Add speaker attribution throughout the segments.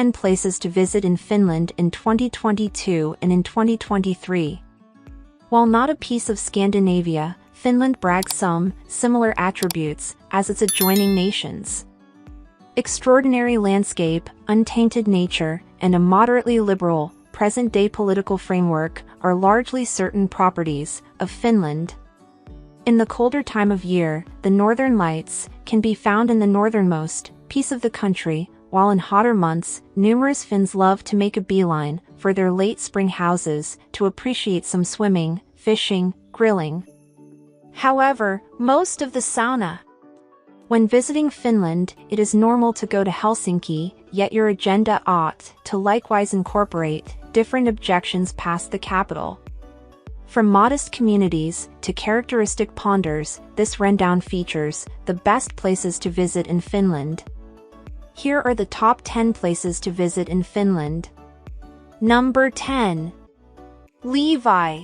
Speaker 1: 10 places to visit in Finland in 2022 and in 2023. While not a piece of Scandinavia, Finland brags some similar attributes as its adjoining nations. Extraordinary landscape, untainted nature, and a moderately liberal, present-day political framework are largely certain properties of Finland. In the colder time of year, the northern lights can be found in the northernmost piece of the country, while in hotter months, numerous Finns love to make a beeline for their late spring houses to appreciate some swimming, fishing, grilling. However, most of the sauna. When visiting Finland, it is normal to go to Helsinki, yet your agenda ought to likewise incorporate different objections past the capital. From modest communities to characteristic ponders, this rundown features the best places to visit in Finland. Here are the top 10 places to visit in Finland. Number 10. Levi.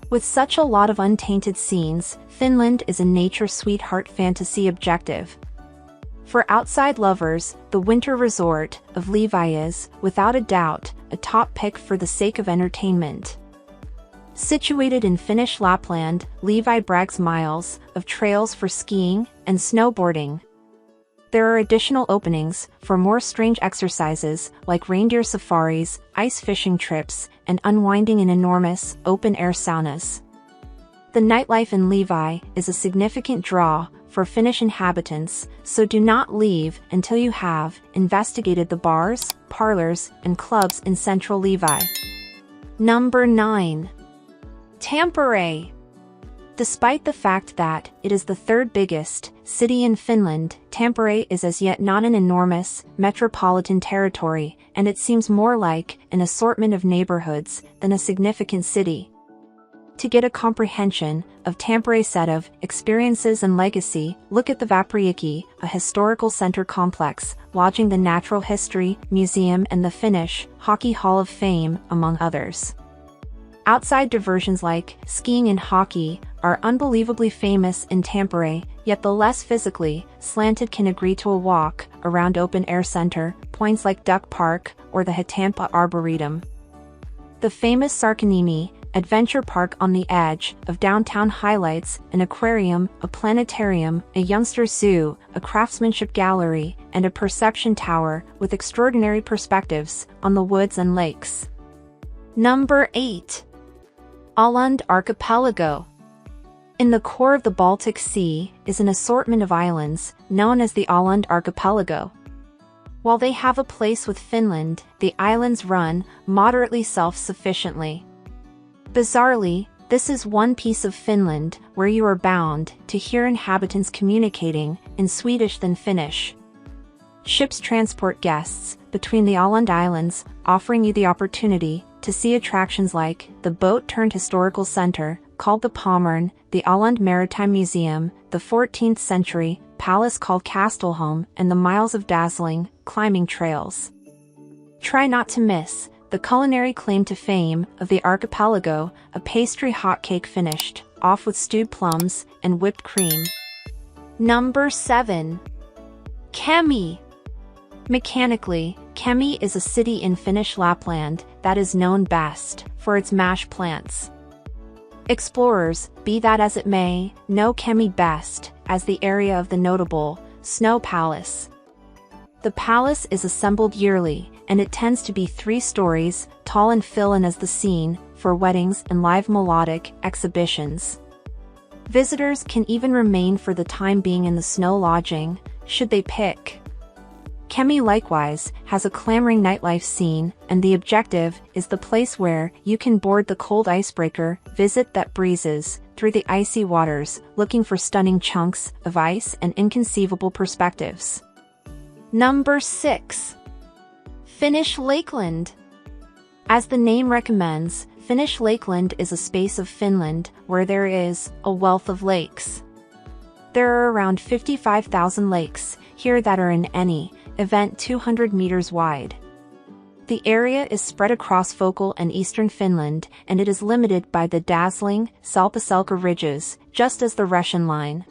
Speaker 1: With such a lot of untainted scenes, Finland is a nature sweetheart fantasy objective. For outside lovers, the winter resort of Levi is, without a doubt, a top pick for the sake of entertainment. Situated in Finnish Lapland, Levi brags miles of trails for skiing and snowboarding. There are additional openings for more strange exercises like reindeer safaris, ice fishing trips, and unwinding in enormous, open-air saunas. The nightlife in Levi is a significant draw for Finnish inhabitants, so do not leave until you have investigated the bars, parlors, and clubs in central Levi. Number 9. Tampere. Despite the fact that it is the third biggest city in Finland, Tampere is as yet not an enormous metropolitan territory, and it seems more like an assortment of neighborhoods than a significant city. To get a comprehension of Tampere's set of experiences and legacy, look at the Vaporiiki, a historical center complex, lodging the Natural History Museum and the Finnish Hockey Hall of Fame, among others. Outside diversions like skiing and hockey are unbelievably famous in Tampere, yet the less physically slanted can agree to a walk around open-air center points like Duck Park or the Hitampa Arboretum. The famous Rovaniemi Adventure Park on the edge of downtown highlights an aquarium, a planetarium, a youngsters zoo, a craftsmanship gallery, and a perception tower with extraordinary perspectives on the woods and lakes. Number 8. Holland archipelago. In the core of the Baltic Sea is an assortment of islands known as the Holland archipelago. While they have a place with Finland, the islands run moderately self-sufficiently. Bizarrely, this is one piece of Finland where you are bound to hear inhabitants communicating in Swedish than Finnish. Ships transport guests between the Åland Islands, offering you the opportunity to see attractions like the boat-turned-historical center, called the Pommern, the Åland Maritime Museum, the 14th century palace called Kastelholm, and the miles of dazzling, climbing trails. Try not to miss the culinary claim to fame of the archipelago, a pastry hot cake finished off with stewed plums and whipped cream. Number 7. Kemi. Mechanically, Kemi is a city in Finnish Lapland that is known best for its mash plants. Explorers, be that as it may, know Kemi best as the area of the notable Snow Palace. The palace is assembled yearly, and it tends to be 3 stories tall and fill in as the scene for weddings and live melodic exhibitions. Visitors can even remain for the time being in the snow lodging, should they pick. Kemi likewise has a clamoring nightlife scene, and the objective is the place where you can board the cold icebreaker visit that breezes through the icy waters, looking for stunning chunks of ice and inconceivable perspectives. Number 6. Finnish Lakeland. As the name recommends, Finnish Lakeland is a space of Finland where there is a wealth of lakes. There are around 55,000 lakes here that are in any event 200 meters wide. The area is spread across focal and eastern Finland, and it is limited by the dazzling Salpaselka ridges, just as the Russian line.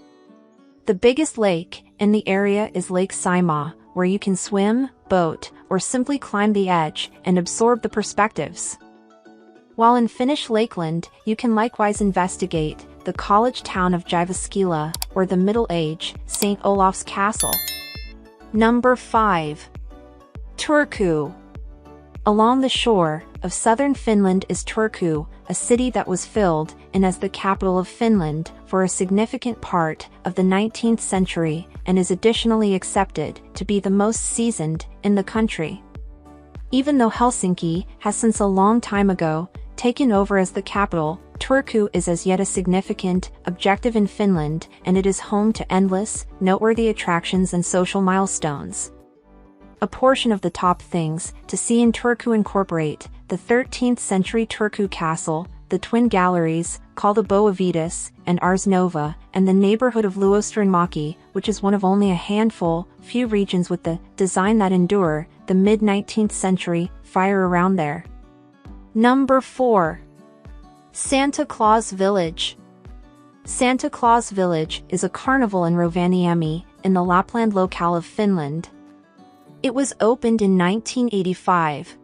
Speaker 1: The biggest lake in the area is Lake Saimaa, where you can swim, boat, or simply climb the edge and absorb the perspectives. While in Finnish Lakeland, you can likewise investigate the college town of Jyväskylä or the Middle Age St. Olaf's Castle. Number 5. Turku. Along the shore of southern Finland is Turku, a city that was filled in as the capital of Finland for a significant part of the 19th century and is additionally accepted to be the most seasoned in the country. Even though Helsinki has since a long time ago taken over as the capital, Turku is as yet a significant objective in Finland, and it is home to endless, noteworthy attractions and social milestones. A portion of the top things to see in Turku incorporate the 13th century Turku Castle, the twin galleries, called the Boavitas and Ars Nova, and the neighborhood of Luostrinmäki, which is one of only a few regions with the design that endure the mid-19th century fire around there. Number 4. Santa Claus Village. Santa Claus Village is a carnival in Rovaniemi, in the Lapland locale of Finland. It was opened in 1985.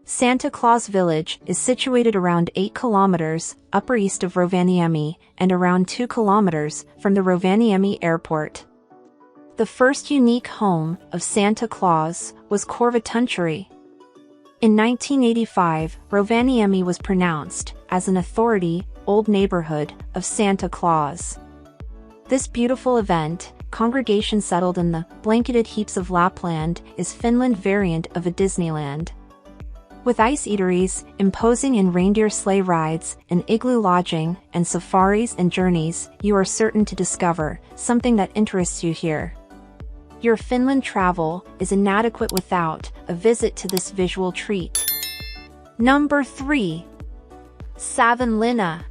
Speaker 1: Santa Claus Village is situated around 8 kilometers upper east of Rovaniemi and around 2 kilometers from the Rovaniemi airport. The first unique home of Santa Claus was Korvatunturi. In 1985, Rovaniemi was pronounced as an authority old neighborhood of Santa Claus. This beautiful event, congregation settled in the blanketed heaps of Lapland, is Finland variant of a Disneyland. With ice eateries, imposing and reindeer sleigh rides, and igloo lodging, and safaris and journeys, you are certain to discover something that interests you here. Your Finland travel is inadequate without a visit to this visual treat. Number 3. Savinlinna.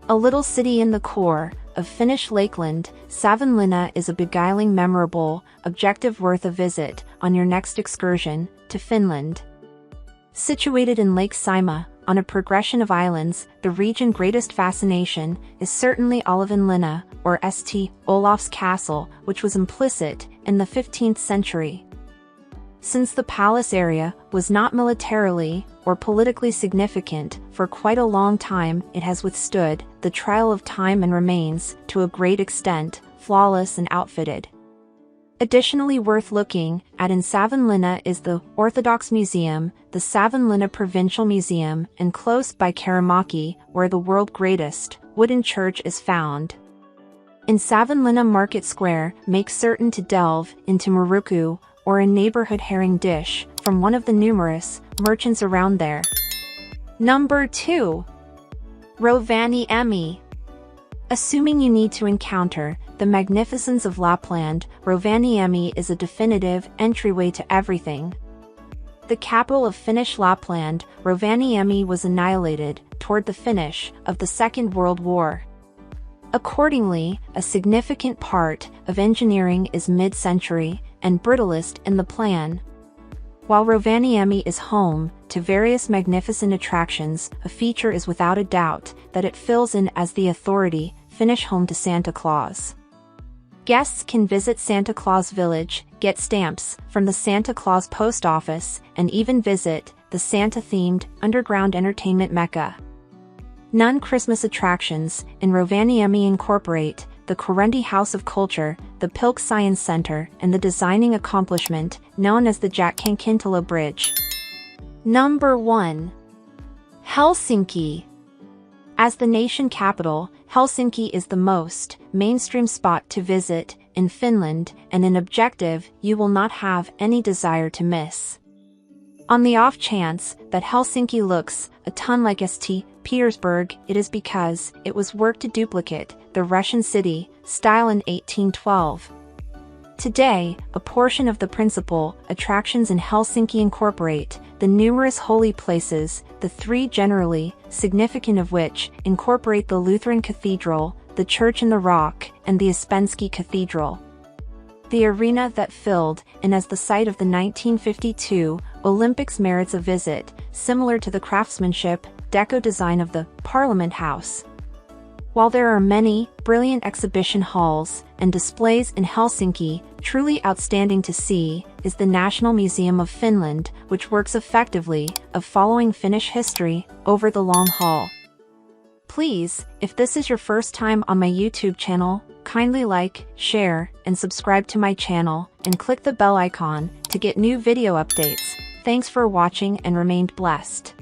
Speaker 1: A little city in the core of Finnish Lakeland, Savinlinna is a beguiling, memorable objective worth a visit on your next excursion to Finland. Situated in Lake Saimaa, on a progression of islands, the region's greatest fascination is certainly Savinlinna, or St. Olaf's Castle, which was implicit in the 15th century. Since the palace area was not militarily or politically significant for quite a long time, it has withstood the trial of time and remains, to a great extent, flawless and outfitted. Additionally worth looking at in Savinlinna is the Orthodox Museum, the Savinlinna Provincial Museum, and close by Karamäki, where the world's greatest wooden church is found. In Savinlinna Market Square, make certain to delve into muruku, or a neighborhood herring dish, from one of the numerous merchants around there. Number 2. Rovaniemi. Assuming you need to encounter the magnificence of Lapland, Rovaniemi is a definitive entryway to everything. The capital of Finnish Lapland, Rovaniemi was annihilated toward the finish of the Second World War. Accordingly, a significant part of engineering is mid-century and brutalist in the plan. While Rovaniemi is home to various magnificent attractions, a feature is without a doubt that it fills in as the authority Finnish home to Santa Claus. Guests can visit Santa Claus Village, get stamps from the Santa Claus post office, and even visit the Santa-themed underground entertainment mecca. Non-Christmas attractions in Rovaniemi incorporate the Korendi House of Culture, the Pilk Science Center, and the designing accomplishment known as the Jaakkinkintila Bridge. Number 1. Helsinki. As the nation capital, Helsinki is the most mainstream spot to visit in Finland, and an objective you will not have any desire to miss. On the off chance that Helsinki looks a ton like St. Petersburg, it is because it was worked to duplicate the Russian city style in 1812. Today, a portion of the principal attractions in Helsinki incorporate the numerous holy places, the 3 generally significant of which incorporate the Lutheran Cathedral, the Church in the Rock, and the Ouspensky Cathedral. The arena that filled in as the site of the 1952 Olympics merits a visit, similar to the craftsmanship, deco design of the Parliament House. While there are many brilliant exhibition halls and displays in Helsinki, truly outstanding to see is the National Museum of Finland, which works effectively of following Finnish history over the long haul. Please, if this is your first time on my YouTube channel, kindly like, share, and subscribe to my channel, and click the bell icon to get new video updates. Thanks for watching and remain blessed.